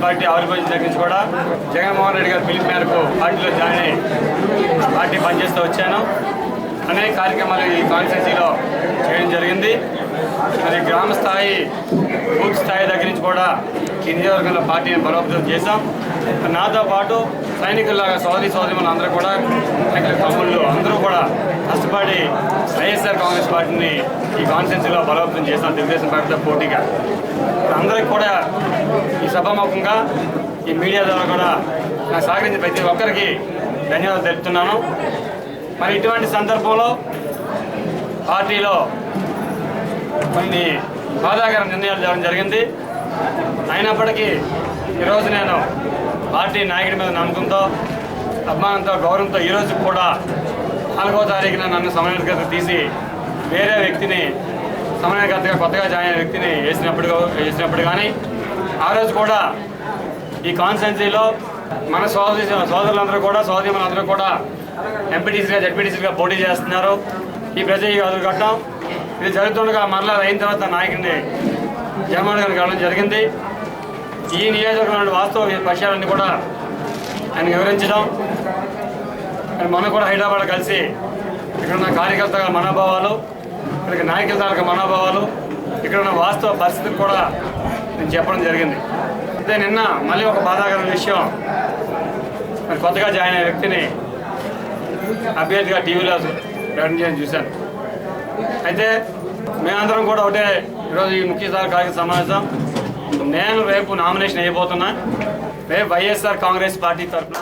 Party ఆవిర్భవించిన దగ్గర నుంచి కూడా జగన్మోహన్ రెడ్డి గారి పిలుపు మేరకు పార్టీలో జాయిన్ అయ్యి పార్టీ పనిచేస్తూ వచ్చాను. అనేక కార్యక్రమాలు ఈ కాన్స్టిట్యున్సీలో చేయడం జరిగింది. మరి గ్రామ స్థాయి బూత్ స్థాయి దగ్గర నుంచి కూడా ఈ నియోజకవర్గంలో పార్టీని బలోపేతం చేశాం. నాతో పాటు సైనికుల్లాగా సోదరిమణులు అందరూ కూడా తమ్ముళ్ళు అందరూ కూడా కష్టపడి వైఎస్ఆర్ కాంగ్రెస్ పార్టీని ఈ కాన్స్టిట్యున్సీలో బలోపేతం చేశాం తెలుగుదేశం పార్టీతో పోటీగా. అందరికి కూడా ఈ సభాముఖంగా ఈ మీడియా ద్వారా కూడా నాకు సహకరించిన ప్రతి ఒక్కరికి ధన్యవాదాలు తెలుపుతున్నాను. మరి ఇటువంటి సందర్భంలో పార్టీలో కొన్ని బాధాకర నిర్ణయాలు జరగడం జరిగింది. అయినప్పటికీ ఈరోజు నేను పార్టీ నాయకుడి మీద నమ్మకంతో అభిమానంతో గౌరవంతో ఈరోజు కూడా 4వ తారీఖున నన్ను సమన్వయకర్త తీసి వేరే వ్యక్తిని సమన్వయకర్తగా కొత్తగా జాయిన్ అయిన వ్యక్తిని వేసినప్పుడు కానీ ఆ రోజు కూడా ఈ కాన్స్టిట్యున్సీలో మన సోదరులందరూ కూడా సోదరిమణులందరూ కూడా ఎంపీటీసీగా జడ్పీటీసీగా పోటీ చేస్తున్నారు. ఈ ప్రజలు ఎదురుగట్టడం ఇది జరుగుతుండగా మరలా అయిన తర్వాత నాయకుడిని జగన్మోహన్ గారికి వెళ్ళడం జరిగింది. ఈ నియోజకవర్గంలో వాస్తవ విషయాలన్నీ కూడా ఆయన వివరించడం, మొన్న కూడా హైదరాబాద్ కలిసి ఇక్కడ ఉన్న కార్యకర్తల మనోభావాలు, ఇక్కడ నాయకుల తాలూకా మనోభావాలు, ఇక్కడ ఉన్న వాస్తవ పరిస్థితికి కూడా నేను చెప్పడం జరిగింది. అయితే నిన్న మళ్ళీ ఒక బాధాకరమైన విషయం, మరి కొత్తగా జాయిన్ అయిన వ్యక్తిని అభ్యర్థిగా టీవీలో ప్రకటన చేయడం చూశాను. అయితే మేమందరం కూడా ఒకటే ఈరోజు ఈ ముఖ్య కార్యక్రమ సమావేశం, నేను రేపు నామినేషన్ అయిపోతున్నా. రేపు వైఎస్ఆర్ కాంగ్రెస్ పార్టీ తరఫున